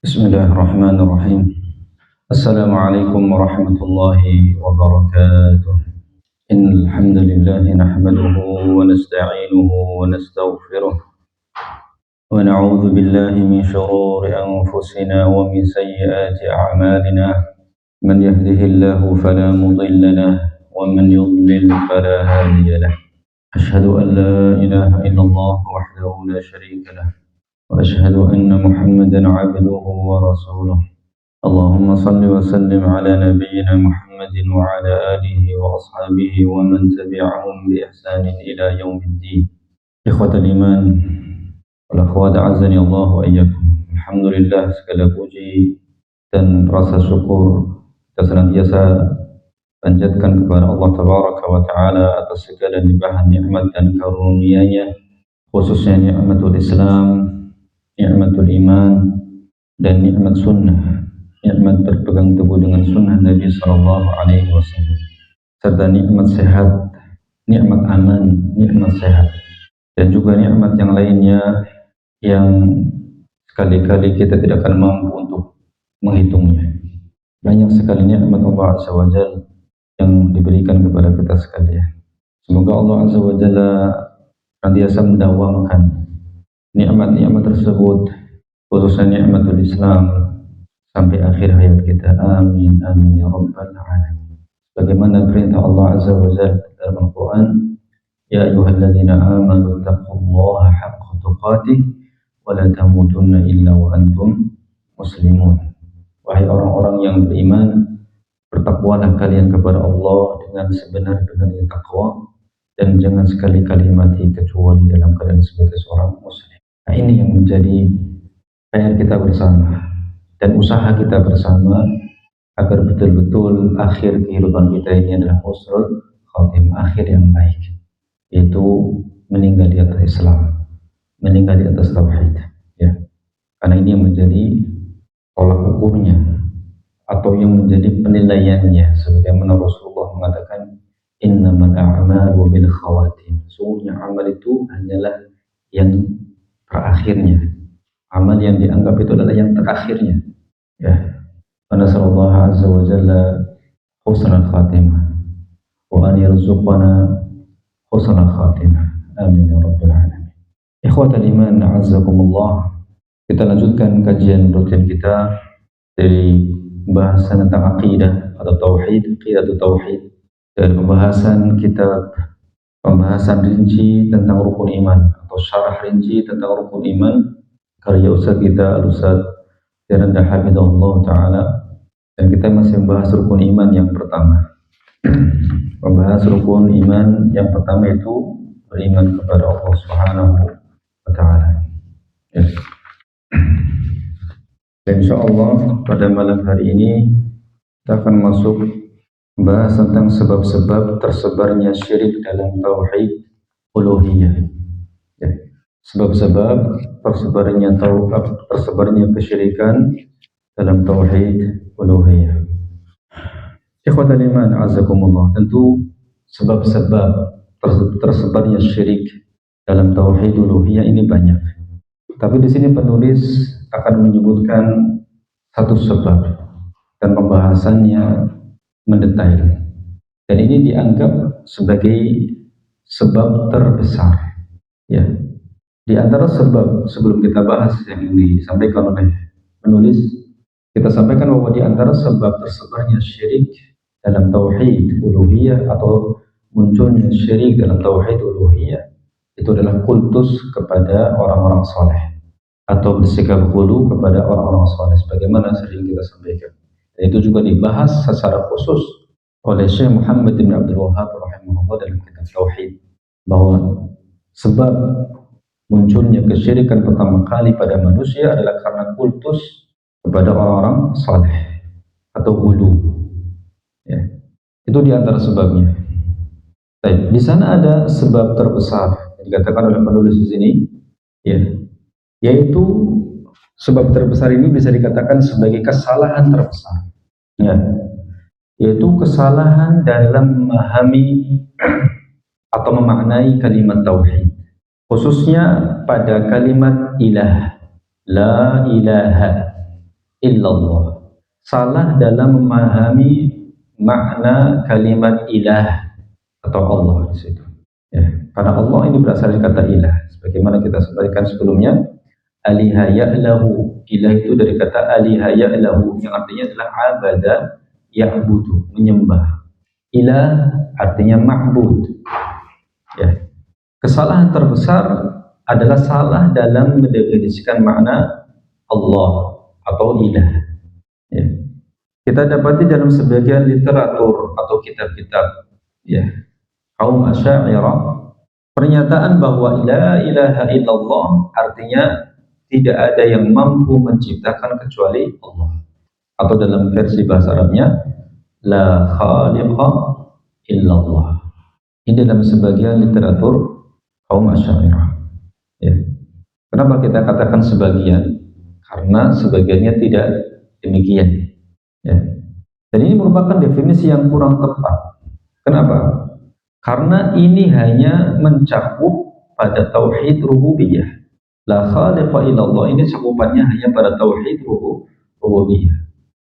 بسم الله الرحمن الرحيم. السلام عليكم ورحمة الله وبركاته. إن الحمد لله نحمده ونستعينه ونستغفره ونعوذ بالله من شرور أنفسنا ومن سيئات أعمالنا. من يهده الله فلا مضل له ومن يضلل فلا هادي له. أشهد أن لا إله إلا الله وحده لا شريك له وأشهد أن محمدا عبده ورسوله. اللهم صل وسلم على نبينا محمد وعلى آله وأصحابه ومن تبعهم بإحسان إلى يوم الدين. إخوة الإيمان والأخوات أعزني الله وإياkum. Alhamdulillah, segala puji dan rasa syukur kita senantiasa panjatkan kepada Allah Tabaraka wa Ta'ala atas segala limpahan nikmat dan karunia-Nya, khususnya nikmatul Islam, nikmatul iman, dan nikmat sunnah, nikmat berpegang teguh dengan sunnah Nabi Sallallahu Alaihi Wasallam, serta nikmat sehat, nikmat aman, nikmat sehat, dan juga nikmat yang lainnya yang sekali-kali kita tidak akan mampu untuk menghitungnya. Banyak sekali nikmat Allah Azza wa Jalla yang diberikan kepada kita sekalian. Semoga Allah Azza wa Jalla senantiasa mendawamkan nikmat-nikmat tersebut, khususnya nikmatul Islam, sampai akhir hayat kita. Amin amin ya rabbal alamin. Bagaimana perintah Allah Azza wa Jalla dalam Al-Quran, ya ayyuhalladzina amanu taqullaha haqqa tuqatih wa la tamutunna illa wa antum muslimun. Wahai orang-orang yang beriman, bertakwalah kalian kepada Allah dengan sebenar-benarnya takwa, dan jangan sekali-kali mati kecuali dalam keadaan sebagai seorang muslim. Nah, ini yang menjadi PR kita bersama dan usaha kita bersama agar betul-betul akhir kehidupan kita ini adalah husnul khatimah, akhir yang baik, yaitu meninggal di atas Islam, meninggal di atas tauhid, ya. Karena ini yang menjadi tolak ukurnya atau yang menjadi penilaiannya, sebagaimana Rasulullah mengatakan, innamal a'malu bil khawatim. Sungguhnya amal itu hanyalah yang terakhirnya. Amal yang dianggap itu adalah yang terakhirnya, ya. Nasallallahu azza wa jalla husnul khatimah wa an yarzuqana husnul khatimah. Amin ya rabbal alamin. Ikhwatal iman, a'azzakumullah. Kita lanjutkan kajian rutin kita dari pembahasan tentang akidah atau tauhid, aqidatul tauhid, dari pembahasan kitab, pembahasan rinci tentang rukun iman atau syarah rinci tentang rukun iman karya Ustaz kita Al-Ustaz Firanda Hafidhahullah Ta'ala. Dan kita masih membahas rukun iman yang pertama. Membahas rukun iman yang pertama itu beriman kepada Allah Subhanahu wa Ta'ala, ya. Dan insyaallah pada malam hari ini kita akan masuk membahas tentang sebab-sebab tersebarnya syirik dalam tauhid uluhiyah, ya. Sebab-sebab tersebarnya kesyirikan dalam tauhid uluhiyah. Ikhwatal iman, azakumullah. Tentu sebab-sebab tersebarnya syirik dalam tauhid uluhiyah ini banyak. Tapi di sini penulis akan menyebutkan satu sebab dan pembahasannya mendetail. Dan ini dianggap sebagai sebab terbesar, ya. Di antara sebab, sebelum kita bahas yang disampaikan oleh penulis, kita sampaikan bahwa di antara sebab tersebarnya syirik dalam tauhid uluhiyah atau munculnya syirik dalam tauhid uluhiyah itu adalah kultus kepada orang-orang saleh atau bersikap ghulu kepada orang-orang saleh, sebagaimana sering kita sampaikan. Dan itu juga dibahas secara khusus oleh Syekh Muhammad bin Abdul Wahhab rahimahullah dalam kitab tauhid, bahwa sebab munculnya kesyirikan pertama kali pada manusia adalah karena kultus kepada orang-orang saleh atau ghulu, ya. Itu di antara sebabnya. Baik, di sana ada sebab terbesar yang dikatakan oleh penulis di sini, ya, yaitu sebab terbesar ini bisa dikatakan sebagai kesalahan terbesar, ya, yaitu kesalahan dalam memahami atau memaknai kalimat tauhid, khususnya pada kalimat ilah, la ilaha, illallah. Salah dalam memahami makna kalimat ilah atau Allah di situ. Ya, karena Allah ini berasal dari kata ilah. Sebagaimana kita sampaikan sebelumnya, aliha ya'lahu, ilah itu dari kata aliha ya'lahu yang artinya adalah abada ya'budu, menyembah. Ilah artinya ma'bud. Ya. Kesalahan terbesar adalah salah dalam mendefinisikan makna Allah atau ilah. Ya. Kita dapati dalam sebagian literatur atau kitab-kitab ya kaum Asy'ariyah, pernyataan bahwa la ilaha illallah artinya tidak ada yang mampu menciptakan kecuali Allah, atau dalam versi bahasa Arabnya la khaliqa illallah. Ini dalam sebagian literatur kaum Asy'ariyah ya. Kenapa kita katakan sebagian? Karena sebagiannya tidak demikian ya. Dan ini merupakan definisi yang kurang tepat. Kenapa? Karena ini hanya mencakup pada tauhid rububiyah. La khaliqa illallah ini cakupannya hanya pada tauhid rububiyah,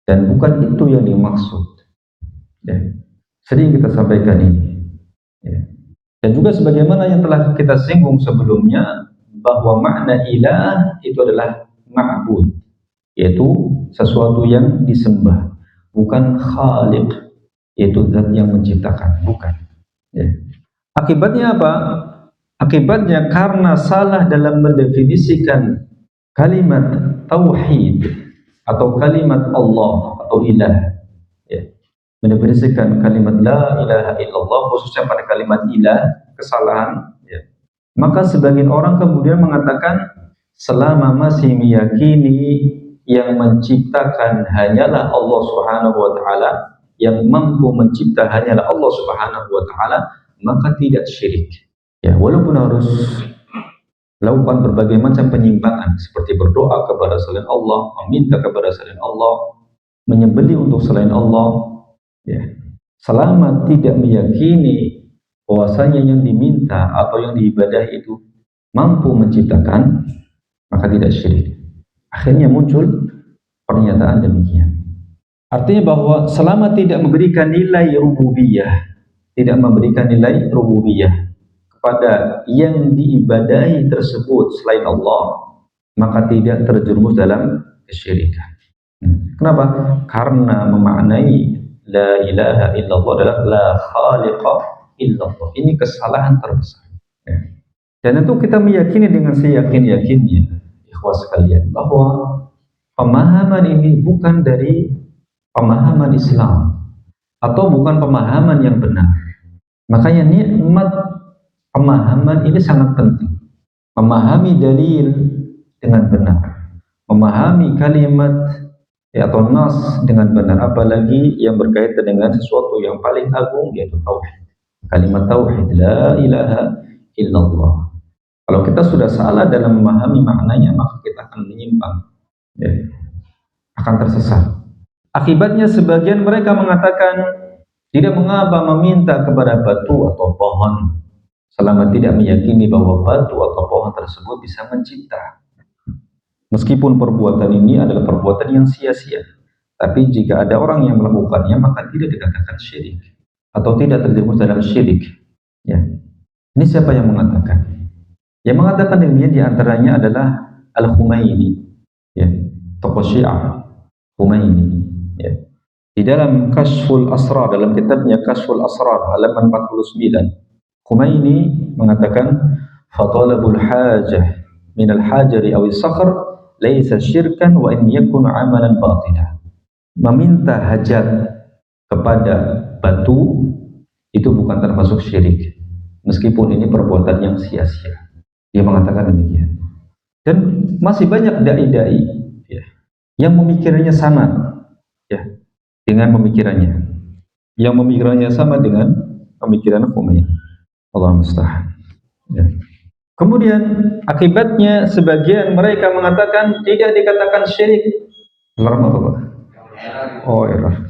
dan bukan itu yang dimaksud ya. Sering kita sampaikan ini ya. Dan juga sebagaimana yang telah kita singgung sebelumnya, bahwa makna ilah itu adalah ma'bud, yaitu sesuatu yang disembah, bukan khaliq, yaitu zat yang menciptakan, bukan ya. Akibatnya apa? Akibatnya karena salah dalam mendefinisikan kalimat tauhid atau kalimat Allah atau ilah ya. Mendefinisikan kalimat la ilaha illallah, khususnya pada kalimat ilah, kesalahan ya. Maka sebagian orang kemudian mengatakan selama masih meyakini yang menciptakan hanyalah Allah Subhanahu wa taala, yang mampu mencipta hanyalah Allah Subhanahu wa taala, maka tidak syirik. Ya, walaupun harus lakukan berbagai macam penyimpangan seperti berdoa kepada selain Allah, meminta kepada selain Allah, menyembelih untuk selain Allah, ya. Selama tidak meyakini bahwasanya yang diminta atau yang diibadahi itu mampu menciptakan, maka tidak syirik. Akhirnya muncul pernyataan demikian. Artinya bahwa selama tidak memberikan nilai rububiyah, tidak memberikan nilai rububiyah kepada yang diibadahi tersebut selain Allah, maka tidak terjerumus dalam kesyirikan. Kenapa? Karena memaknai la ilaha illallah adalah la khaliqa illallah. Ini kesalahan terbesar. Dan itu kita meyakini dengan seyakin-yakinnya, ikhwas sekalian, bahwa pemahaman ini bukan dari pemahaman Islam atau bukan pemahaman yang benar. Makanya nikmat pemahaman ini sangat penting. Memahami dalil dengan benar, memahami kalimat atau nas dengan benar, apalagi yang berkaitan dengan sesuatu yang paling agung, yaitu tauhid. Kalimat tauhid, la ilaha illallah. Kalau kita sudah salah dalam memahami maknanya, maka kita akan menyimpang ya, akan tersesat. Akibatnya sebagian mereka mengatakan tidak mengapa meminta kepada batu atau pohon selama tidak meyakini bahwa batu atau pohon tersebut bisa mencipta. Meskipun perbuatan ini adalah perbuatan yang sia-sia, tapi jika ada orang yang melakukannya, maka tidak dikatakan syirik atau tidak terjerumus dalam syirik ya. Ini siapa yang mengatakan? Yang mengatakan demikian diantaranya adalah Al-Khumaini ya, tokoh Syiah Khumaini ya. Di dalam Kashful Asrar, dalam kitabnya Kashful Asrar halaman 49, Khumaini mengatakan fatalabul hajah min al-hajari aw as-sakhr laisa syirkan wa in yakun amalan batila. Meminta hajat kepada batu itu bukan termasuk syirik, meskipun ini perbuatan yang sia-sia. Dia mengatakan demikian. Dan masih banyak dai-dai ya, yang memikirnya sama ya dengan pemikirannya, yang pemikirannya sama dengan pemikiran Khumaini. Allah musta'an ya. Kemudian akibatnya sebagian mereka mengatakan tidak dikatakan syirik. Alarm apa Pak? Oh error.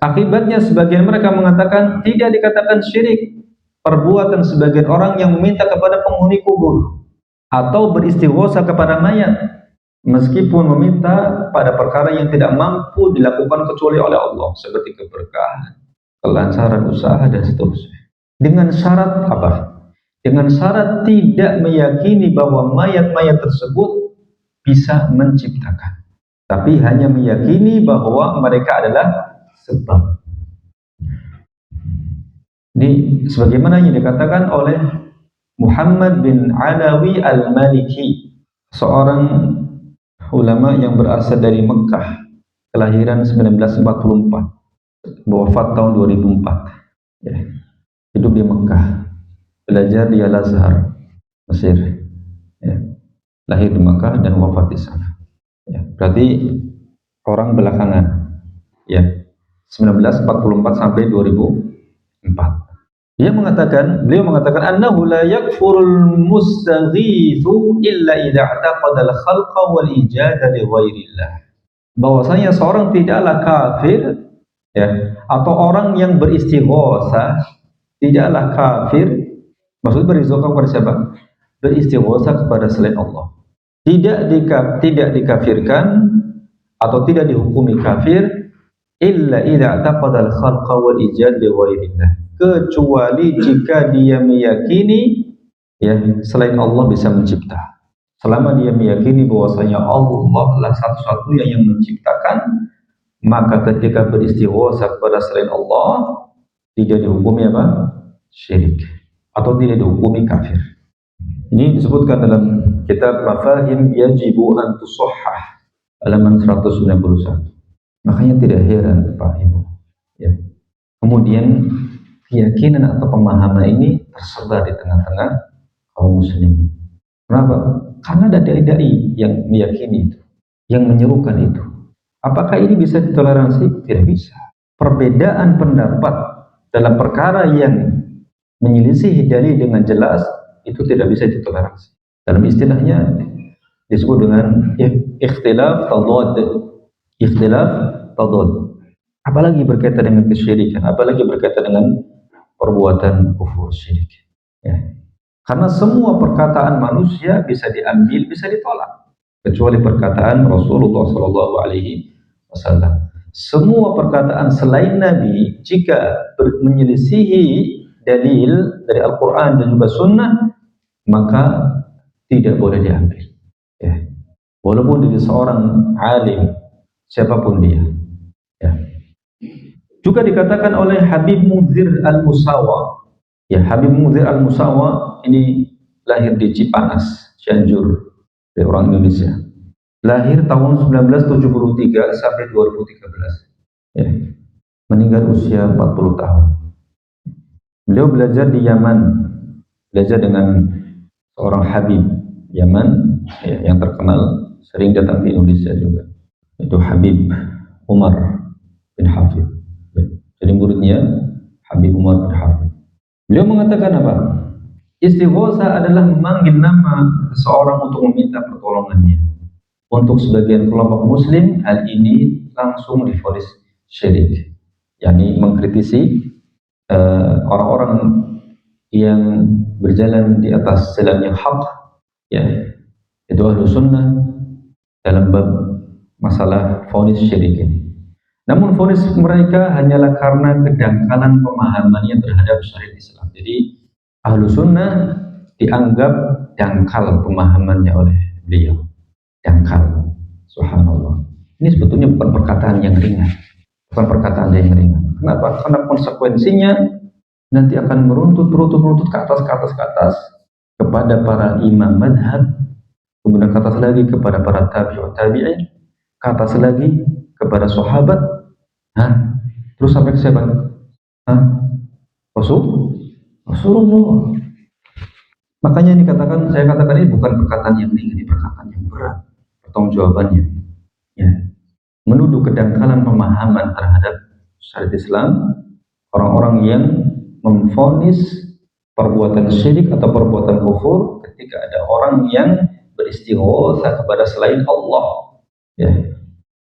Akibatnya sebagian mereka mengatakan tidak dikatakan syirik perbuatan sebagian orang yang meminta kepada penghuni kubur atau beristighosa kepada mayat. meskipun meminta pada perkara yang tidak mampu dilakukan kecuali oleh Allah, seperti keberkahan, kelancaran usaha dan seterusnya. Dengan syarat apa? Dengan syarat tidak meyakini bahwa mayat-mayat tersebut bisa menciptakan, tapi hanya meyakini bahwa mereka adalah sebab. Sebagaimana yang dikatakan oleh Muhammad bin Alawi al-Maliki, seorang ulama yang berasal dari Mekah, kelahiran 1944, wafat tahun 2004. Ya, hidup di Mekah, belajar di Al-Azhar, Mesir. Ya, lahir di Mekah dan wafat di sana. Ya, berarti orang belakangan. Ya, 1944 sampai 2004. Beliau mengatakan annahu la yakfurul mustaghithu illa idza i'taqada al-khalqa wal ijada li ghairillah. Bahwasanya seorang tidaklah kafir, ya, atau orang yang beristighosah tidaklah kafir. Maksud beristighosah kepada siapa? Beristighosah kepada selain Allah. Tidak dikafirkan atau tidak dihukumi kafir illa idza i'taqada al-khalqa wal ijada li ghairillah, kecuali jika dia meyakini, ya, selain Allah bisa mencipta. Selama dia meyakini bahwasanya Allah lah satu-satunya yang menciptakan, maka ketika beristighosah kepada selain Allah tidak dihukumi apa? Syirik, atau tidak dihukumi kafir. Ini disebutkan dalam kitab Mafahim Yajibu an Tusahhah, halaman 191. Makanya tidak heran Pak Ibu, ya, kemudian keyakinan atau pemahaman ini tersebar di tengah-tengah kaum muslimin. Kenapa? Karena ada dai-dai yang meyakini itu, yang menyerukan itu. Apakah ini bisa ditoleransi? Tidak bisa. Perbedaan pendapat dalam perkara yang menyelisih dalil dengan jelas itu tidak bisa ditoleransi. Dalam istilahnya disebut dengan ikhtilaf tadad. Ikhtilaf tadad. Apalagi berkaitan dengan kesyirikan, apalagi berkaitan dengan perbuatan kufur syirik. Ya. Karena semua perkataan manusia bisa diambil, bisa ditolak, kecuali perkataan Rasulullah SAW. Semua perkataan selain Nabi, jika menyelisihi dalil dari Al-Quran dan juga Sunnah, maka tidak boleh diambil. Ya. Walaupun dia seorang alim, siapapun dia. Ya. Juga dikatakan oleh Habib Mudhir al-Musawa. Ya, Habib Mudhir al-Musawa ini lahir di Cipanas, Cianjur, dari orang Indonesia. Lahir tahun 1973 sampai 2013. Ya. Meninggal usia 40 tahun. Beliau belajar di Yaman, belajar dengan seorang Habib Yaman, ya, yang terkenal, sering datang ke Indonesia juga. Itu Habib Umar bin Hafidh. Jadi muridnya Habib Umar bin Hafidh. Beliau mengatakan apa? Istighosah adalah memanggil nama seseorang untuk meminta pertolongannya. Untuk sebagian kelompok muslim, hal ini langsung divonis syirik, yakni mengkritisi orang-orang yang berjalan di atas jalan yang hak, ya, itu ahlu sunnah, dalam bab masalah vonis syirik ini. Namun vonis mereka hanyalah karena kedangkalan pemahamannya terhadap syariat Islam. Jadi ahlu sunnah dianggap dangkal pemahamannya oleh beliau. Dangkal, subhanallah. Ini sebetulnya bukan perkataan yang ringan, bukan perkataan yang ringan. Kenapa? Karena konsekuensinya nanti akan meruntut ke atas kepada para imam madhab, kemudian ke atas lagi kepada para tabi'in, ke atas lagi kepada sahabat, terus sampai ke siapa? Rasulullah. Makanya saya katakan ini bukan perkataan yang ringan, ini perkataan yang berat. Pertanggungjawabannya, ya, menuduh kedangkalan pemahaman terhadap syariat Islam, orang-orang yang memvonis perbuatan syirik atau perbuatan kufur ketika ada orang yang beristighosah kepada selain Allah. Ya.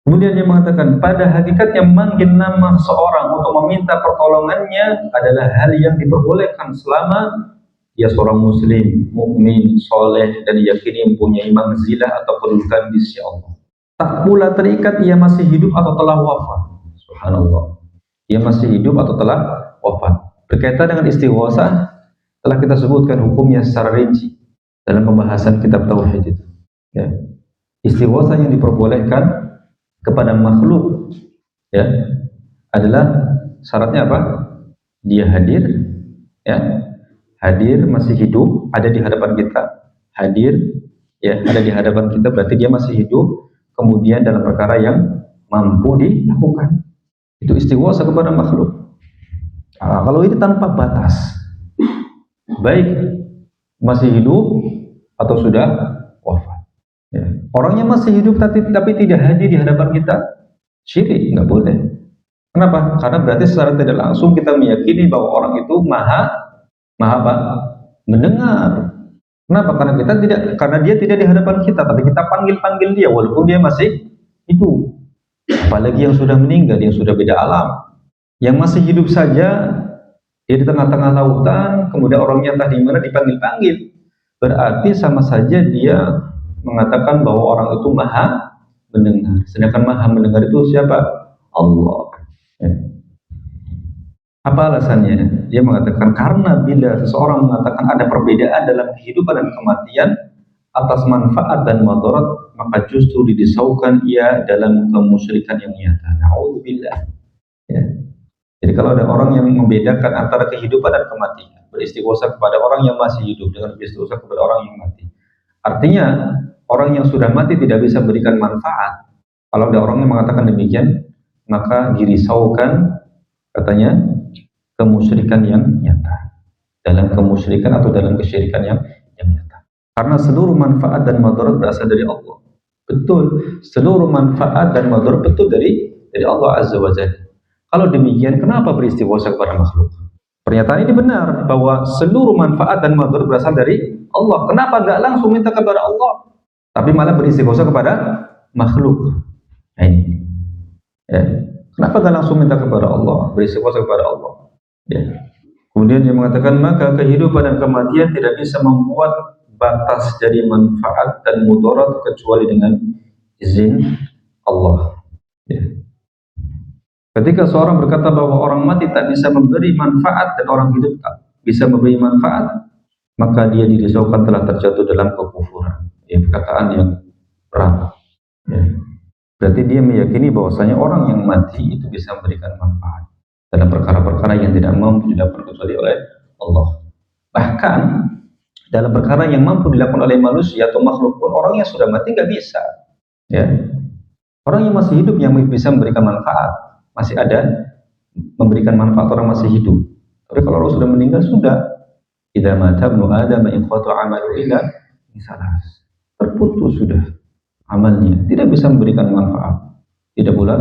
Kemudian dia mengatakan, pada hakikatnya memanggil nama seorang untuk meminta pertolongannya adalah hal yang diperbolehkan selama dia seorang muslim, mukmin, soleh, dan diyakini mempunyai manzilah atau kedudukan di sisi Allah. Tak pula terikat ia masih hidup atau telah wafat. Subhanallah. Ia masih hidup atau telah wafat. Berkaitan dengan istighotsah, telah kita sebutkan hukumnya secara rinci dalam pembahasan kitab tauhid itu. Ya. Istighotsah yang diperbolehkan kepada makhluk, ya, adalah syaratnya apa? Dia hadir, ya, hadir masih hidup, ada di hadapan kita, hadir, ya, ada di hadapan kita, berarti dia masih hidup, kemudian dalam perkara yang mampu dilakukan. Itu istighotsah kepada makhluk. Nah, kalau ini tanpa batas, baik masih hidup atau sudah wafat. Ya. Orangnya masih hidup tapi tidak hadir di hadapan kita, syirik, nggak boleh. Kenapa? Karena berarti secara tidak langsung kita meyakini bahwa orang itu maha apa? Mendengar. Kenapa? Karena dia tidak di hadapan kita, tapi kita panggil dia walaupun dia masih hidup. Apalagi yang sudah meninggal, yang sudah beda alam. Yang masih hidup saja, dia di tengah-tengah lautan, kemudian orangnya entah di mana dipanggil-panggil. Berarti sama saja dia mengatakan bahwa orang itu maha mendengar. Sedangkan maha mendengar itu siapa? Allah. Ya. Apa alasannya? Dia mengatakan karena bila seseorang mengatakan ada perbedaan dalam kehidupan dan kematian atas manfaat dan madarat, maka justru didesaukan ia dalam kemusyrikan yang nyata. Na'udzubillah. Ya. Jadi kalau ada orang yang membedakan antara kehidupan dan kematian, beristighotsah kepada orang yang masih hidup dengan beristighotsah kepada orang yang mati. Artinya orang yang sudah mati tidak bisa memberikan manfaat. Kalau ada orang yang mengatakan demikian, maka dirisaukan, katanya, kemusyrikan yang nyata. Dalam kemusyrikan atau dalam kesyirikan yang nyata. Karena seluruh manfaat dan madarat berasal dari Allah. Betul, seluruh manfaat dan madarat betul dari Allah Azza wa Jalla. Kalau demikian, kenapa beristighotsah kepada makhluk? Pernyataan ini benar bahwa seluruh manfaat dan madarat berasal dari Allah. Kenapa nggak langsung minta kepada Allah, tapi malah beristighotsah kepada makhluk? Nah, ini. Ya. Kenapa nggak langsung minta kepada Allah, beristighotsah kepada Allah? Ya. Kemudian dia mengatakan maka kehidupan dan kematian tidak bisa membuat batas jadi manfaat dan mudarat kecuali dengan izin Allah. Ya. Ketika seorang berkata bahwa orang mati tak bisa memberi manfaat dan orang hidup tak bisa memberi manfaat, maka dia dirisaukan telah terjatuh dalam kekufuran. Ya, perkataan yang berat. Ya. Berarti dia meyakini bahwasanya orang yang mati itu bisa memberikan manfaat dalam perkara-perkara yang tidak mampu dilakukan kecuali oleh Allah. Bahkan dalam perkara yang mampu dilakukan oleh manusia atau makhluk pun orang yang sudah mati nggak bisa. Ya. Orang yang masih hidup yang bisa memberikan manfaat, masih ada memberikan manfaat orang masih hidup. Tapi kalau orang sudah meninggal, sudah idza mata ibnu adam inqata amalu illa salas. Terputus sudah amalnya, tidak bisa memberikan manfaat, tidak pula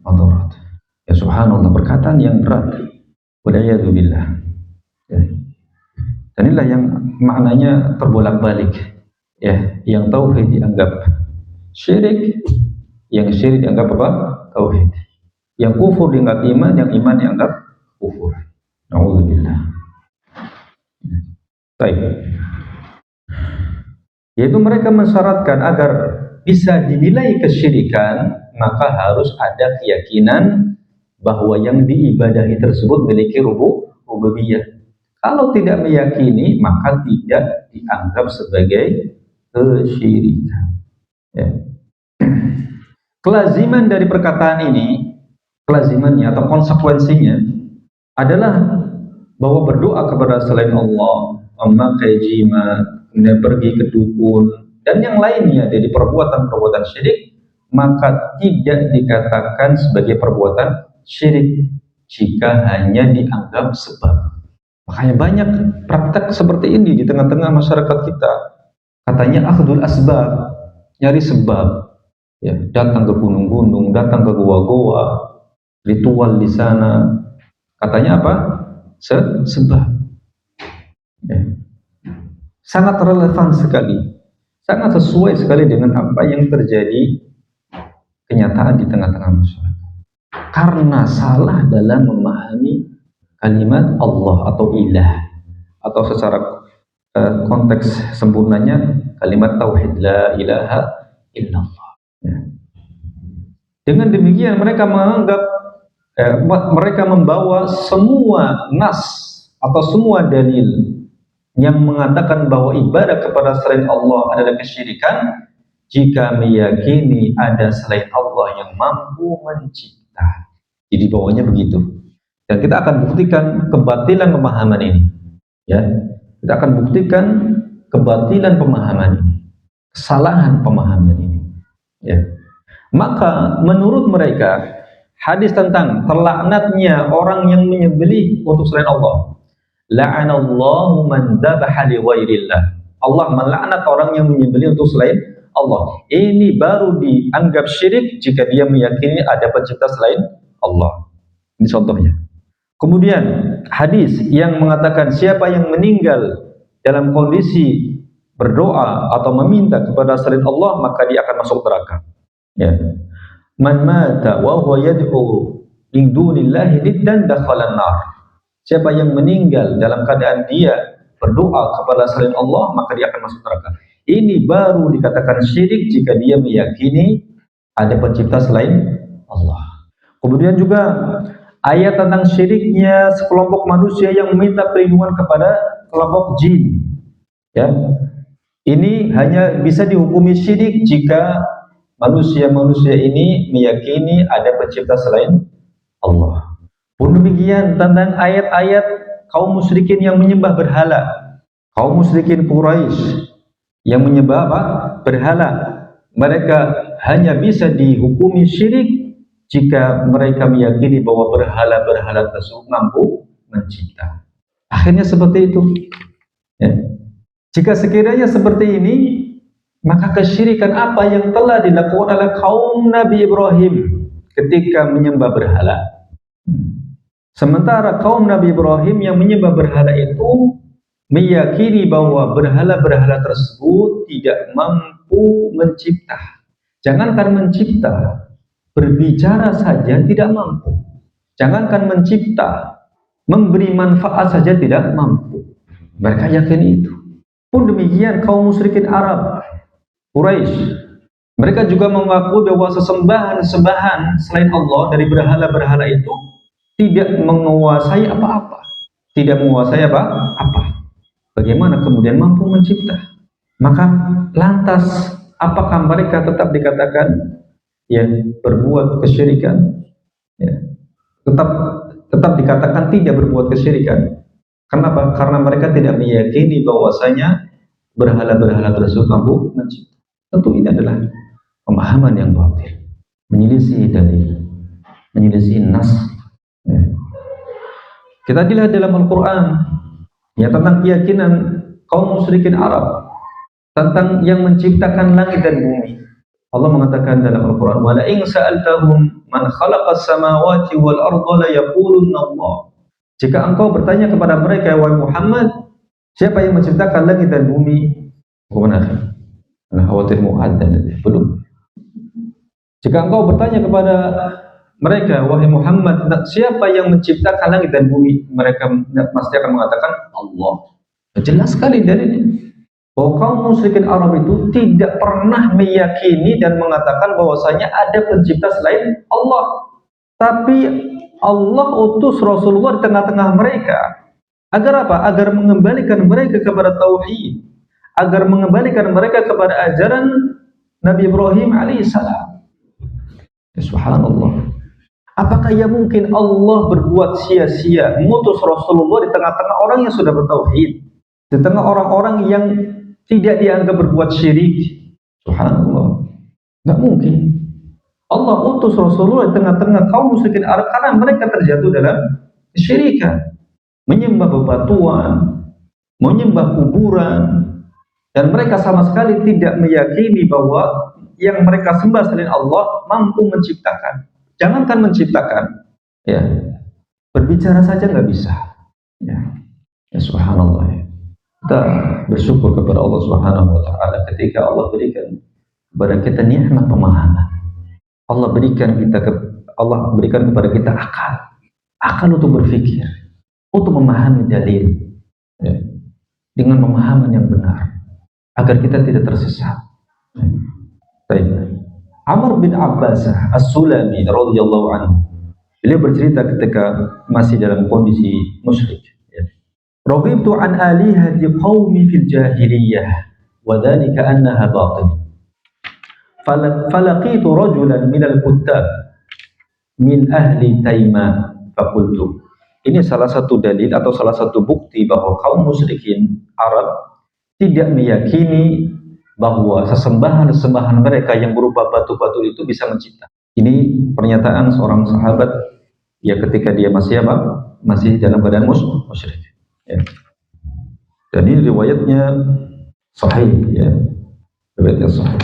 madarat. Ya subhanallah, perkataan yang berat. Waliyadu billah. Ya. Dan inilah yang maknanya terbolak-balik. Ya, yang tauhid dianggap syirik, yang syirik dianggap apa? Tauhid. Yang kufur dianggap iman, yang iman dianggap kufur. Na'udzubillah. Baik. Yaitu mereka mensyaratkan agar bisa dinilai kesyirikan, maka harus ada keyakinan bahwa yang diibadahi tersebut memiliki rububiyah. Kalau tidak meyakini, maka tidak dianggap sebagai kesyirikan. Ya. Kelaziman dari perkataan ini, kelazimannya atau konsekuensinya adalah bahwa berdoa kepada selain Allah, memakai jimat, kemudian pergi ke dukun dan yang lainnya dari perbuatan-perbuatan syirik, maka tidak dikatakan sebagai perbuatan syirik jika hanya dianggap sebab. Makanya banyak praktek seperti ini di tengah-tengah masyarakat kita. Katanya akhdul asbab, nyari sebab. Ya, datang ke gunung-gunung, datang ke goa-goa, ritual di sana. Katanya apa? Sebab. Ya. Sangat relevan sekali, sangat sesuai sekali dengan apa yang terjadi kenyataan di tengah-tengah masyarakat. Karena salah dalam memahami kalimat Allah atau ilah, atau secara konteks sempurnanya kalimat tauhid la ilaha illallah. Ya. Dengan demikian mereka menganggap mereka membawa semua nas atau semua dalil yang mengatakan bahwa ibadah kepada selain Allah adalah kesyirikan jika meyakini ada selain Allah yang mampu mencipta. Jadi bawahnya begitu. Dan kita akan buktikan kebatilan pemahaman ini. Ya, kita akan buktikan kebatilan pemahaman ini, kesalahan pemahaman ini. Ya. Maka menurut mereka hadis tentang terlaknatnya orang yang menyembelih untuk selain Allah, la'anallahu man dzabaha li ghairillah. Allah melaknat orang yang menyembelih untuk selain Allah. Ini baru dianggap syirik jika dia meyakini ada pencipta selain Allah. Ini contohnya. Kemudian hadis yang mengatakan siapa yang meninggal dalam kondisi berdoa atau meminta kepada selain Allah maka dia akan masuk neraka. Ya. Man mata wa huwa yad'u min dunillahi niddan dakhala an-nar. Siapa yang meninggal dalam keadaan dia berdoa kepada selain Allah maka dia akan masuk neraka. Ini baru dikatakan syirik jika dia meyakini ada pencipta selain Allah. Kemudian juga ayat tentang syiriknya sekelompok manusia yang meminta perlindungan kepada kelompok jin. Ya. Ini hanya bisa dihukumi syirik jika manusia-manusia ini meyakini ada pencipta selain Allah. Pun demikian tentang ayat-ayat kaum musyrikin yang menyembah berhala. Kaum musyrikin Quraisy yang menyembah apa? Berhala. Mereka hanya bisa dihukumi syirik jika mereka meyakini bahwa berhala-berhala tersebut mampu mencipta. Akhirnya seperti itu. Ya. Jika sekiranya seperti ini, maka kesyirikan apa yang telah dilakukan oleh kaum Nabi Ibrahim ketika menyembah berhala? Sementara kaum Nabi Ibrahim yang menyembah berhala itu meyakini bahwa berhala-berhala tersebut tidak mampu mencipta. Jangankan mencipta, berbicara saja tidak mampu. Jangankan mencipta, memberi manfaat saja tidak mampu. Mereka yakin itu. Pun demikian kaum musyrikin Arab, Quraisy, mereka juga mengaku bahwa sesembahan-sembahan selain Allah dari berhala-berhala itu tidak menguasai apa-apa. Tidak menguasai apa-apa. Bagaimana kemudian mampu mencipta? Maka lantas apakah mereka tetap dikatakan ya berbuat kesyirikan? Ya, tetap dikatakan tidak berbuat kesyirikan. Kenapa? Karena mereka tidak meyakini bahwasanya berhala-berhala tersebut mampu mencipta. Tentu ini adalah pemahaman yang batil, menyelisih dalil, menyelisih nas. Ya. Kita dilihat dalam Al-Quran ya tentang keyakinan kaum musyrikin Arab tentang yang menciptakan langit dan bumi. Allah mengatakan dalam Al-Quran, "Wa la in sa'altahum man khalaqas samawati wal arda la yaqulunna Allah." Jika engkau bertanya kepada mereka, wahai Muhammad, siapa yang menciptakan langit dan bumi? Bagaimana? Nah, khawatir muadzan belum. Jika engkau bertanya kepada mereka, wahai Muhammad, siapa yang menciptakan langit dan bumi? Mereka pasti akan mengatakan Allah. Jelas sekali dari ini bahwa kaum musyrikin Arab itu tidak pernah meyakini dan mengatakan bahwasanya ada pencipta selain Allah. Tapi Allah utus Rasulullah di tengah-tengah mereka. Agar apa? Agar mengembalikan mereka kepada tauhid, agar mengembalikan mereka kepada ajaran Nabi Ibrahim alaihissalam. Ya, subhanallah. Apakah ya mungkin Allah berbuat sia-sia mengutus Rasulullah di tengah-tengah orang yang sudah bertauhid, di tengah orang-orang yang tidak dianggap berbuat syirik? Subhanallah. Nggak mungkin. Allah utus Rasulullah di tengah-tengah kaum musyrikin Arab karena mereka terjatuh dalam kesyirikan, menyembah bebatuan, menyembah kuburan, dan mereka sama sekali tidak meyakini bahwa yang mereka sembah selain Allah mampu menciptakan. Jangankan menciptakan, ya berbicara saja nggak bisa. Ya, ya subhanallah. Ya. Kita bersyukur kepada Allah Subhanahu Wa Taala ketika Allah berikan kepada kita nikmat pemahaman. Allah berikan kepada kita akal untuk berpikir, untuk memahami dalil. Ya. dengan pemahaman yang benar agar kita tidak tersesat. Baik. Amr bin Abbas As-Sulami radhiyallahu anhu, beliau bercerita ketika masih dalam kondisi musyrik, ya. Raghibtu an alihati qaumi fil jahiliyah wa dhalika annaha batil. Falaqitu rajulan minal kuttab min ahli Taima faqultu. Ini salah satu dalil atau salah satu bukti bahwa kaum musyrikin Arab tidak meyakini bahwa sesembahan-sesembahan mereka yang berupa batu-batu itu bisa mencipta. Ini pernyataan seorang sahabat ya ketika dia masih apa? Masih dalam keadaan musyrik. Ya. Dan ini riwayatnya sahih, ya. Riwayatnya sahih.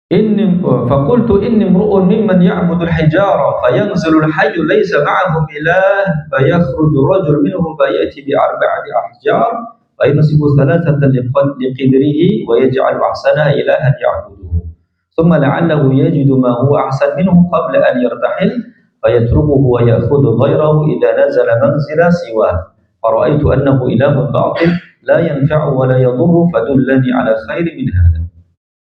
Inni faqultu inni imru'un mimman ya'budu al-hijara fayanzilu al-hayyu laysa ma'ahum ilah fayakhruju rajul minhum fayati bi arba'ati ahjar fa yansibu thalathatan liqidrihi wa yaj'alu ahsana ilahan ya'buduhu thumma la'allahu yajidu ma huwa ahsan minhu qabla an yartahil fayatrukuhu wa ya'khudhu ghayrahu idha nazala manzila siwa fara'aytu annahu ilahun batil la yanfa'u wa la yadurru fadullani ala khairin min hadha.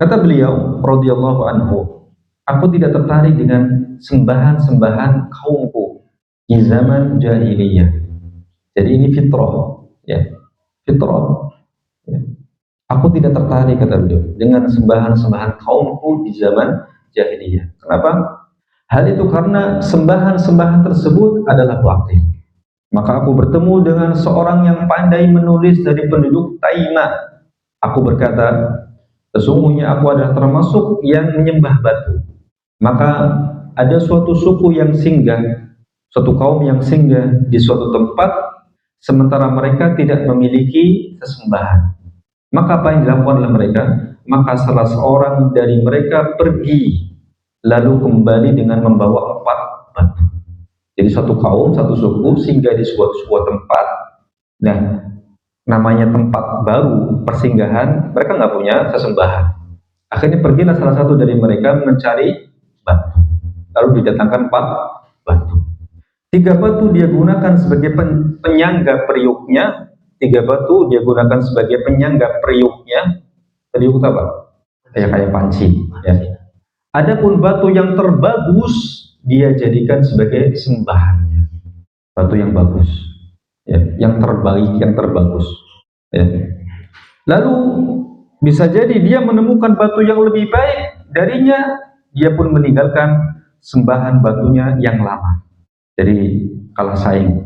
Kata beliau radhiyallahu anhu, aku tidak tertarik dengan sembahan-sembahan kaumku di zaman jahiliyah. Jadi ini fitrah, ya, fitrah. Ya. Aku tidak tertarik, kata beliau, dengan sembahan-sembahan kaumku di zaman jahiliyah. Kenapa? Hal itu karena sembahan-sembahan tersebut adalah batil. Maka aku bertemu dengan seorang yang pandai menulis dari penduduk Taima. Aku berkata, sesungguhnya aku adalah termasuk yang menyembah batu. Maka ada suatu suku yang singgah, suatu kaum yang singgah di suatu tempat, sementara mereka tidak memiliki sesembahan. Maka apa yang dilakukan oleh mereka? Maka salah seorang dari mereka pergi, lalu kembali dengan membawa 4 batu. Jadi satu kaum, satu suku singgah di sebuah tempat. Nah, namanya tempat baru, persinggahan, mereka nggak punya sesembahan. Akhirnya pergilah salah satu dari mereka mencari batu, lalu didatangkan 4 batu. 3 batu dia gunakan sebagai penyangga periuknya, 3 batu dia gunakan sebagai penyangga periuknya. Periuk apa? Kayak panci, ya. Adapun batu yang terbagus dia jadikan sebagai sembahannya, batu yang bagus, ya, yang terbaik, yang terbagus, ya. Lalu bisa jadi dia menemukan batu yang lebih baik darinya, dia pun meninggalkan sembahan batunya yang lama. Jadi kalah saing,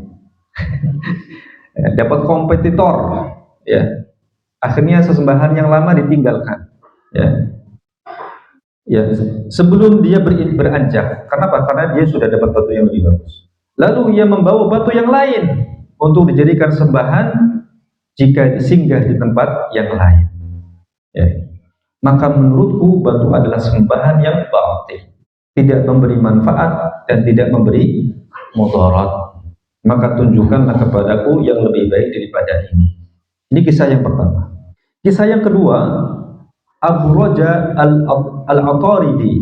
dapat kompetitor, ya. Akhirnya sesembahan yang lama ditinggalkan, ya. Ya, sebelum dia beranjak. Kenapa? Karena dia sudah dapat batu yang lebih bagus. Lalu ia membawa batu yang lain untuk dijadikan sembahan jika singgah di tempat yang lain, ya. Maka menurutku batu adalah sembahan yang batil, tidak memberi manfaat dan tidak memberi mudarat. Maka tunjukkanlah kepadaku yang lebih baik daripada ini. Ini kisah yang pertama. Kisah yang kedua, Abu Raja Al-Ataridi.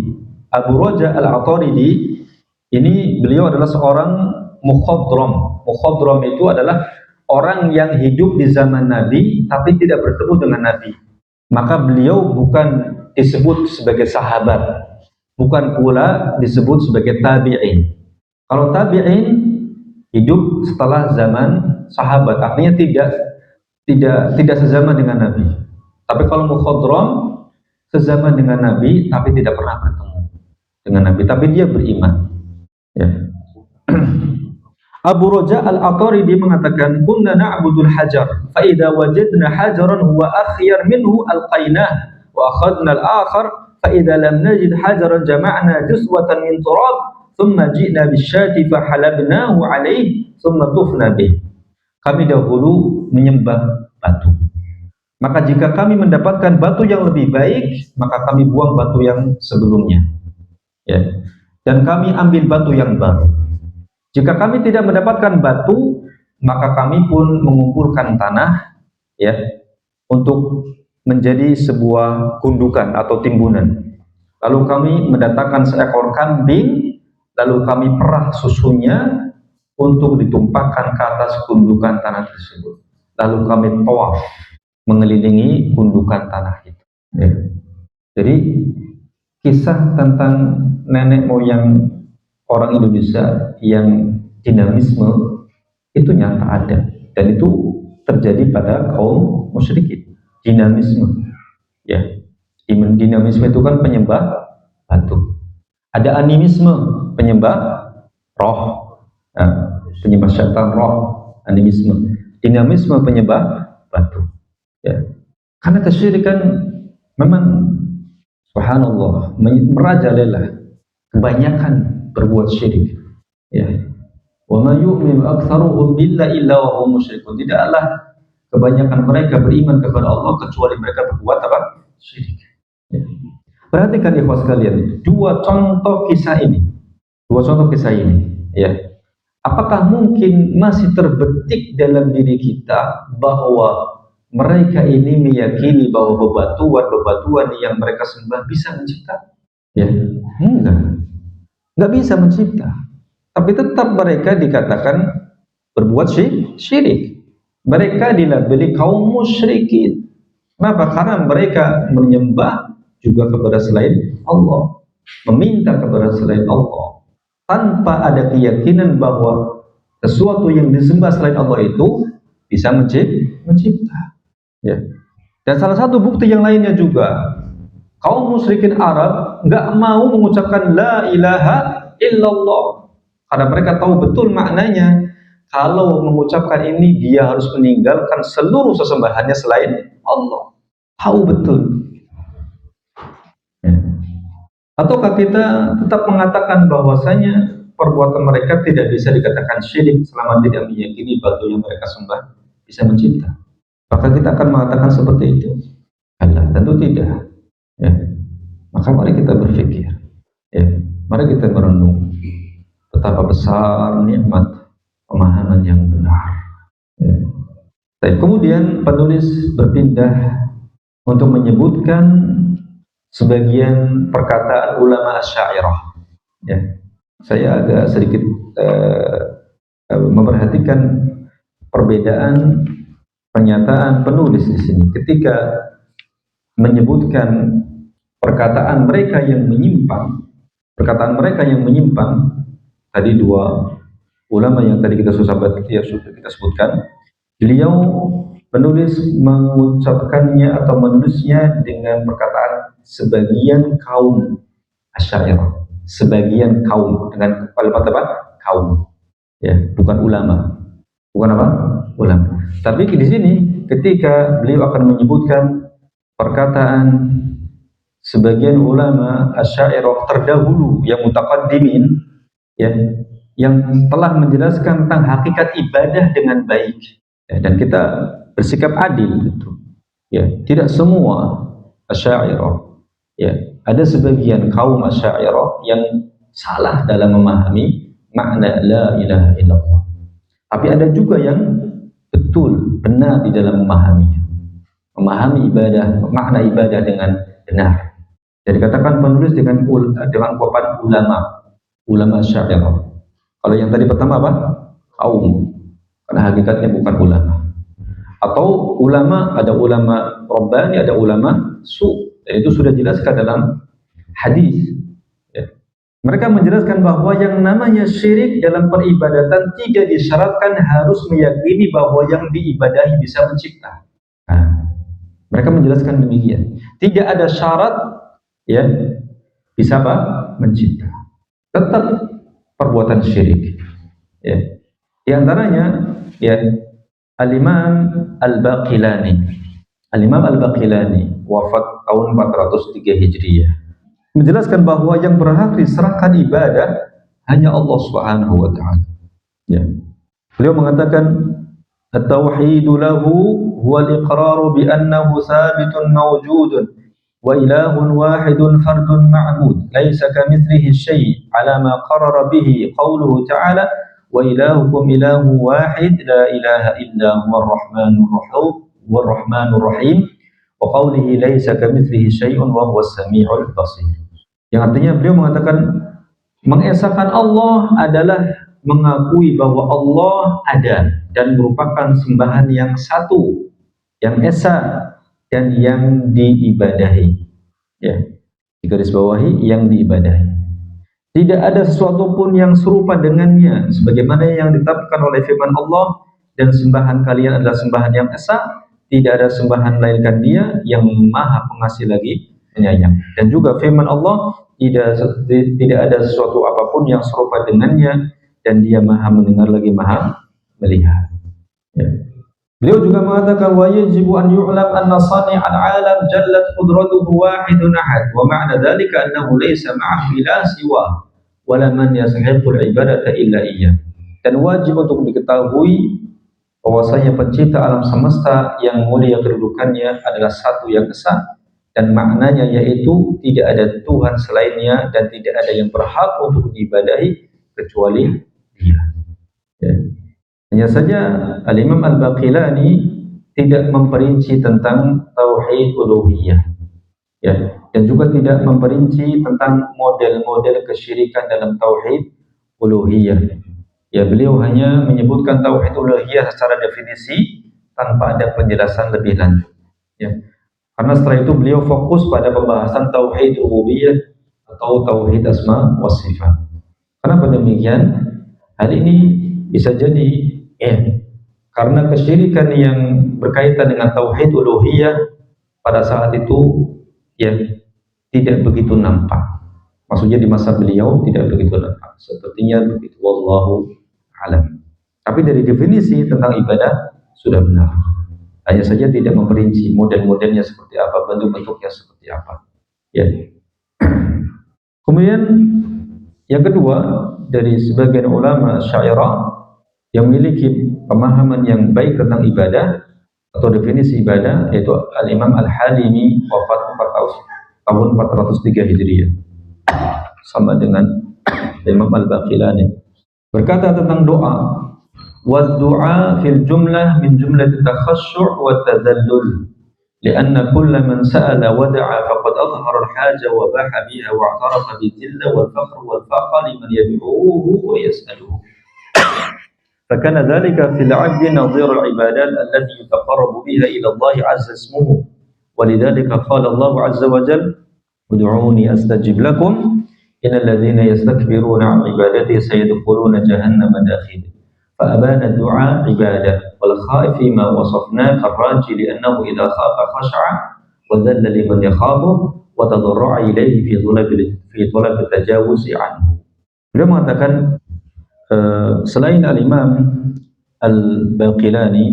Abu Raja Al-Ataridi ini beliau adalah seorang mukhadram. Mukhadram itu adalah orang yang hidup di zaman Nabi tapi tidak bertemu dengan Nabi. Maka beliau bukan disebut sebagai sahabat, bukan pula disebut sebagai tabi'in. Kalau tabi'in hidup setelah zaman sahabat, artinya tidak sezaman dengan Nabi. Tapi kalau mukhadram sezaman dengan Nabi tapi tidak pernah bertemu dengan Nabi, tapi dia beriman, ya. Abu Raja Al-Ataridi mengatakan, kunna na'budul hajar fa idza wajadna hajaran huwa akhyar minhu alqainah wa akhadna al-akhar fa idza lam najid hajaran jama'na juzwatan min turab thumma ji'na bisyati fa halabnahu alayhi thumma tufna bih. Kami dahulu menyembah batu, maka jika kami mendapatkan batu yang lebih baik, maka kami buang batu yang sebelumnya, ya, dan kami ambil batu yang baru. Jika kami tidak mendapatkan batu, maka kami pun mengumpulkan tanah, ya, untuk menjadi sebuah gundukan atau timbunan. Lalu kami mendatangkan seekor kambing, lalu kami perah susunya untuk ditumpahkan ke atas gundukan tanah tersebut. lalu kami tawaf mengelilingi gundukan tanah itu. Ya. Jadi kisah tentang nenek moyang orang Indonesia yang dinamisme itu nyata ada, dan itu terjadi pada kaum musyrikin. Dinamisme, ya, dinamisme itu kan penyembah batu. Ada animisme, penyembah roh, nah, penyembah syaitan roh, animisme. Dinamisme, penyembah batu. Ya, karena kesyirikan memang subhanallah merajalela, kebanyakan berbuat syirik. Ya, wa ma yu'minu aktsaruhum billahi illa wa hum musyrikun. Tidaklah kebanyakan mereka beriman kepada Allah kecuali mereka berbuat apa? Syirik. Ya. Perhatikan ikhwas sekalian, dua contoh kisah ini. Ya. Apakah mungkin masih terbetik dalam diri kita bahwa mereka ini meyakini bahwa bebatuan yang mereka sembah bisa mencipta? Ya, enggak bisa mencipta. Tapi tetap mereka dikatakan berbuat syirik. Mereka dilabeli kaum musyrikin. Kenapa? Karena mereka menyembah juga kepada selain Allah, meminta kepada selain Allah, tanpa ada keyakinan bahwa sesuatu yang disembah selain Allah itu bisa mencipta. Ya. Dan salah satu bukti yang lainnya juga, kaum musyrikin Arab nggak mau mengucapkan la ilaha illallah karena mereka tahu betul maknanya. Kalau mengucapkan ini dia harus meninggalkan seluruh sesembahannya selain Allah. Tahu betul. Ya. Ataukah kita tetap mengatakan bahwasanya perbuatan mereka tidak bisa dikatakan syirik selama tidak meyakini batu yang mereka sembah bisa mencipta? Maka kita akan mengatakan seperti itu? Allah, tentu tidak. Ya. Maka mari kita berpikir. Ya. Mari kita merenung betapa besar nikmat pemahaman yang benar. Ya. Dan kemudian penulis berpindah untuk menyebutkan sebagian perkataan ulama Asy'ariyah. Ya. Saya agak sedikit memperhatikan perbedaan pernyataan penulis di sini ketika menyebutkan perkataan mereka yang menyimpang. Tadi dua ulama yang tadi kita sudah sebutkan, beliau penulis mengucapkannya atau menulisnya dengan perkataan sebagian kaum Asy'ariyah, sebagian kaum, dengan kalimat apa? Kaum, ya, bukan ulama, ulama. Tapi di sini ketika beliau akan menyebutkan perkataan sebagian ulama Asy'ariyah terdahulu yang mutaqaddimin, ya, yang telah menjelaskan tentang hakikat ibadah dengan baik, ya, dan kita bersikap adil gitu. Ya, tidak semua Asy'ariyah, ya, ada sebagian kaum Asy'ariyah yang salah dalam memahami makna la ilaha illallah. Tapi ada juga yang betul benar di dalam memahami ibadah, makna ibadah dengan benar. Jadi katakan penulis dengan ungkapan ulama Asy'ariyah. Kalau yang tadi pertama apa? Kaum, karena hakikatnya bukan ulama. Atau ulama, ada ulama Rabbani, ada ulama su. Dan itu sudah dijelaskan dalam hadis. Ya. Mereka menjelaskan bahwa yang namanya syirik dalam peribadatan tidak disyaratkan harus meyakini bahwa yang diibadahi bisa mencipta. Nah, mereka menjelaskan demikian. Tidak ada syarat, ya, bisa apa? Mencipta. Tetap perbuatan syirik. Ya. Di antaranya, ya, Al-Imam Al-Baqilani. Al-Imam Al-Baqilani wafat tahun 403 Hijriah. Menjelaskan bahwa yang berhak diserahkan ibadah hanya Allah Subhanahu wa taala. Ya. Beliau mengatakan at-tauhidu lahu huwa al-iqraru bi annahu thabitun mawjudun wa ilahun wahidun fardun ma'bud laysa kamitslihi syai' ala ma qarara bihi qawluhu ta'ala wa ilahukum ilahu wahid la ilaha illa huwa ar-rahmanur rahim wa qawlihi laysa kamitslihi syai'un wa huwas sami'ul basir. Yang artinya beliau mengatakan mengesahkan Allah adalah mengakui bahwa Allah ada dan merupakan sembahan yang satu, yang esa dan yang diibadahi. Ya, digarisbawahi yang diibadahi. Tidak ada sesuatu pun yang serupa dengannya, sebagaimana yang ditetapkan oleh firman Allah, dan sembahan kalian adalah sembahan yang esa, tidak ada sembahan melainkan Dia yang Maha Pengasih lagi Penyayang. Dan juga firman Allah, tidak ada sesuatu apapun yang serupa dengannya, dan Dia Maha Mendengar lagi Maha Melihat. Ya. Beliau juga mengatakan wa yajibu an yu'lam anna sani'al 'alam jallat qudratuhu wahidun ahad wa ma'na dhalika annahu laysa ma'ahu ilaha siwa wa la man yastahiqqul ibadata illa iyyah. Dan wajib untuk diketahui bahwasanya pencipta alam semesta yang mulia kedudukannya adalah satu yang esa, dan maknanya yaitu tidak ada Tuhan selainnya dan tidak ada yang berhak untuk diibadahi kecuali Dia. Ya. Hanya saja Al-Imam Al-Baqilani tidak memperinci tentang tauhid uluhiyah, ya, dan juga tidak memperinci tentang model-model kesyirikan dalam tauhid uluhiyah. Ya, beliau hanya menyebutkan tauhid uluhiyah secara definisi tanpa ada penjelasan lebih lanjut. Ya, karena setelah itu beliau fokus pada pembahasan tauhid rububiyah atau tauhid asma wa sifat. Kenapa demikian? Hal ini bisa jadi karena kesyirikan yang berkaitan dengan tauhid uluhiyah pada saat itu ya tidak begitu nampak. Maksudnya di masa beliau tidak begitu nampak. Sepertinya begitu, wallahu alam. Tapi dari definisi tentang ibadah sudah benar. Hanya saja tidak memperinci model-modelnya seperti apa, bentuk-bentuknya seperti apa. Ya. Kemudian yang kedua, dari sebagian ulama Asy'ariyah yang memiliki pemahaman yang baik tentang ibadah atau definisi ibadah, yaitu Al-Imam Al-Halimi, wafat tahun 403 Hijriah, sama dengan Imam Al-Baqilani, berkata tentang doa, wa du'a fil jumlah min jumlati takhassu' wa tadallul, lianna kulla man sa'ala wa da'a faqad adhhara al-haja wa baha biha wa i'tarafa bi-dhilla wal faqr wal faqa liman yad'uhu wa yas'aluhu. فكان ذلك في العبد نظير العبادات التي يتقرب بها إلى الله عز اسمه، ولذلك قال الله عز وجل ادعوني أستجب لكم إن الذين يستكبرون عن عبادتي سيدخلون جهنم داخلين. فأبان الدعاء عبادة، والخائف فيما وصفناه كالراجي لأنه إذا خاف خشع وذل لمن يخافه وتضرع إليه في طلب التجاوز عنه. Beliau mengatakan selain Al-Imam Al-Baqilani,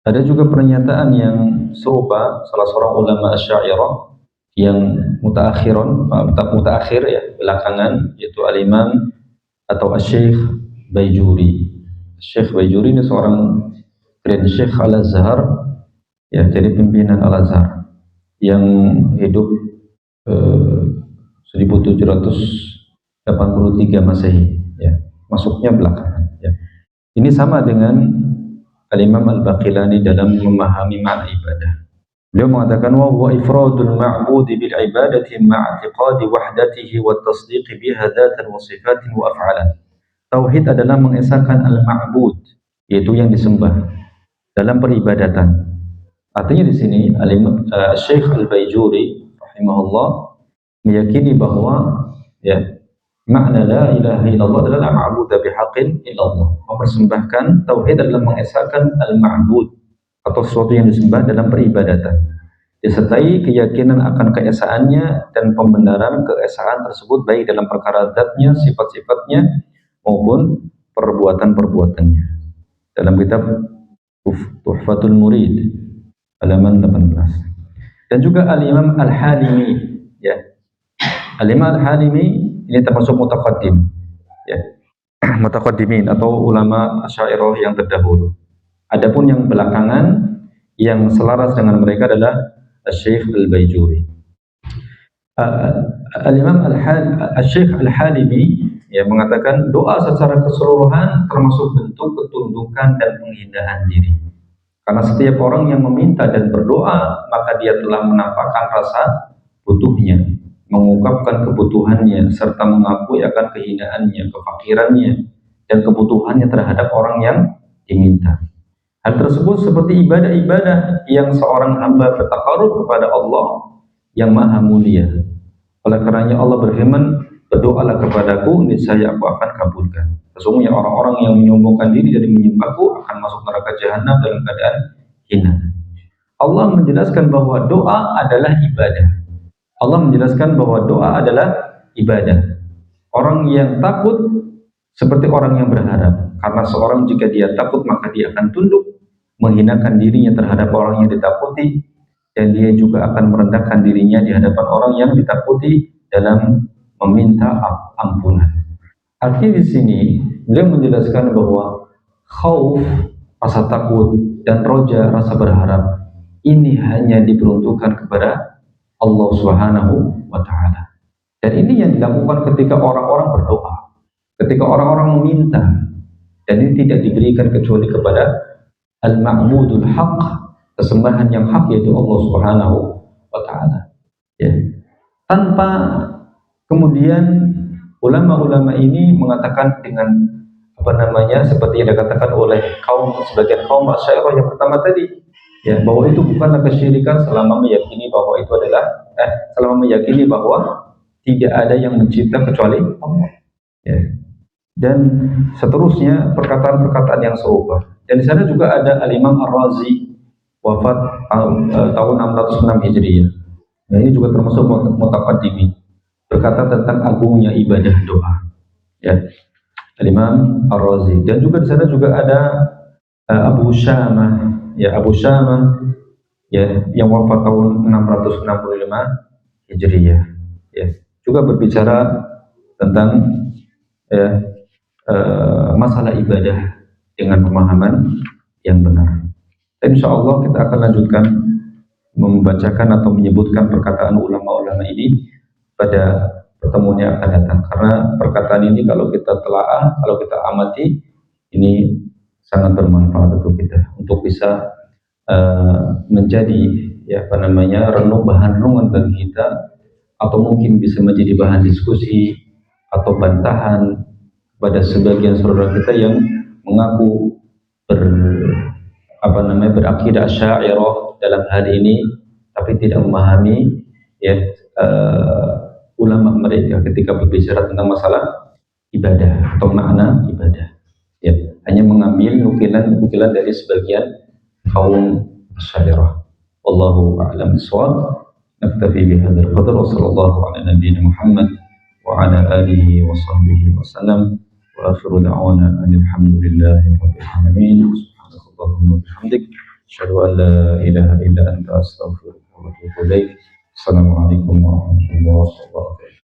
ada juga pernyataan yang serupa salah seorang ulama Asy'ariyah yang mutaakhir ya, belakangan, yaitu Al-Imam atau Asy-Syaikh Baijuri. Syekh Baijuri ini seorang Grand Syekh Al-Azhar, ya, jadi pimpinan Al-Azhar yang hidup 1783 Masehi, ya, masuknya belakangan. Ya. Ini sama dengan Al-Imam Al-Baqilani dalam memahami makna ibadah. Beliau mengatakan wa huwa ifradul ma'budi bil ibadati ma'tiqadi wahdatihi wa tasdiqi biha dzatan wa sifatin wa af'alan. Tauhid adalah mengesahkan al-ma'bud, yaitu yang disembah, dalam peribadatan. Artinya di sini Syekh Al-Baijuri rahimahullah meyakini bahwa ya, makna la ilaha illallah adalah ma'budu bihaqqin illallah. Mempersembahkan tauhid adalah mengesahkan al-ma'bud atau sesuatu yang disembah dalam peribadatan, disertai keyakinan akan keesaannya dan pembenaran keesaan tersebut baik dalam perkara zatnya, sifat-sifatnya maupun perbuatan-perbuatannya. Dalam kitab Tuhfatul Murid halaman 18. Dan juga Al-Imam Al-Halimi, ya. Al-Imam Al-Halimi ini termasuk mutaqaddim, ya. Mutaqaddimin atau ulama Asy'ariyah yang terdahulu. Adapun yang belakangan yang selaras dengan mereka adalah Syekh Al-Baijuri. Al-Imam Syekh Al-Halimi ya mengatakan doa secara keseluruhan termasuk bentuk ketundukan dan penghinaan diri. Karena setiap orang yang meminta dan berdoa, maka dia telah menampakkan rasa butuhnya, mengungkapkan kebutuhannya, serta mengakui akan kehinaannya, kefakirannya, dan kebutuhannya terhadap orang yang diminta. Hal tersebut seperti ibadah-ibadah yang seorang hamba bertakarub kepada Allah yang maha mulia. Oleh karenanya Allah berfirman, berdoalah kepadaku, niscaya aku akan kabulkan. Sesungguhnya orang-orang yang menyombongkan diri dari menyembahku akan masuk neraka jahanam dalam keadaan hina. Allah menjelaskan bahwa doa adalah ibadah. Allah menjelaskan bahwa doa adalah ibadah. Orang yang takut seperti orang yang berharap. Karena seorang jika dia takut maka dia akan tunduk, menghinakan dirinya terhadap orang yang ditakuti, dan dia juga akan merendahkan dirinya di hadapan orang yang ditakuti dalam meminta ampunan. Artinya di sini beliau menjelaskan bahwa khauf, rasa takut, dan roja, rasa berharap, ini hanya diperuntukkan kepada Allah Subhanahu wa Ta'ala. Dan ini yang dilakukan ketika orang-orang berdoa, ketika orang-orang meminta, dan ini tidak diberikan kecuali kepada al-ma'budul haq, kesembahan yang hak, yaitu Allah Subhanahu wa Ta'ala. Ya. Tanpa kemudian ulama-ulama ini mengatakan dengan seperti yang dikatakan oleh sebagian kaum Asy'ariyah yang pertama tadi, ya, bahwa itu bukanlah kesyirikan selama meyakini bahwa itu adalah selama meyakini bahwa tidak ada yang mencipta kecuali Allah. Ya. Dan seterusnya perkataan-perkataan yang serupa. Dan di sana juga ada Al-Imam Ar-Razi, wafat tahun 606 Hijriah. Nah, ini juga termasuk mutaqaddimin, berkata tentang agungnya ibadah doa. Ya, Al-Imam Ar-Razi. Dan juga di sana juga ada Abu Syamah, ya, Abu Syamah, ya, yang wafat tahun 665 Hijriah. Ya, juga berbicara tentang, ya, masalah ibadah dengan pemahaman yang benar. Dan insya Allah kita akan lanjutkan membacakan atau menyebutkan perkataan ulama-ulama ini pada pertemuan yang akan datang. Karena perkataan ini kalau kita telaah, kalau kita amati, ini sangat bermanfaat untuk kita, untuk bisa menjadi, ya, bahan renungan bagi kita, atau mungkin bisa menjadi bahan diskusi atau bantahan pada sebagian saudara kita yang mengaku berakidah Asy'ariyah dalam hal ini, tapi tidak memahami, ya, ulama mereka ketika berbicara tentang masalah ibadah atau makna ibadah, ya, hanya mengambil nukilan dari sebagian kaum Asy'ariyah. Wallahu a'lam bishawab. Naktafi bihadzal qadar wa sallallahu ala nabiyyina Muhammad wa ala alihi wa sahbihi wa sallam. Wa akhiru da'wana alhamdulillahi rabbil alamin. Subhanakallahumma wa bihamdik, asyhadu an la ilaha illa anta astaghfiruka wa atubu ilaik. Assalamualaikum warahmatullahi wabarakatuh.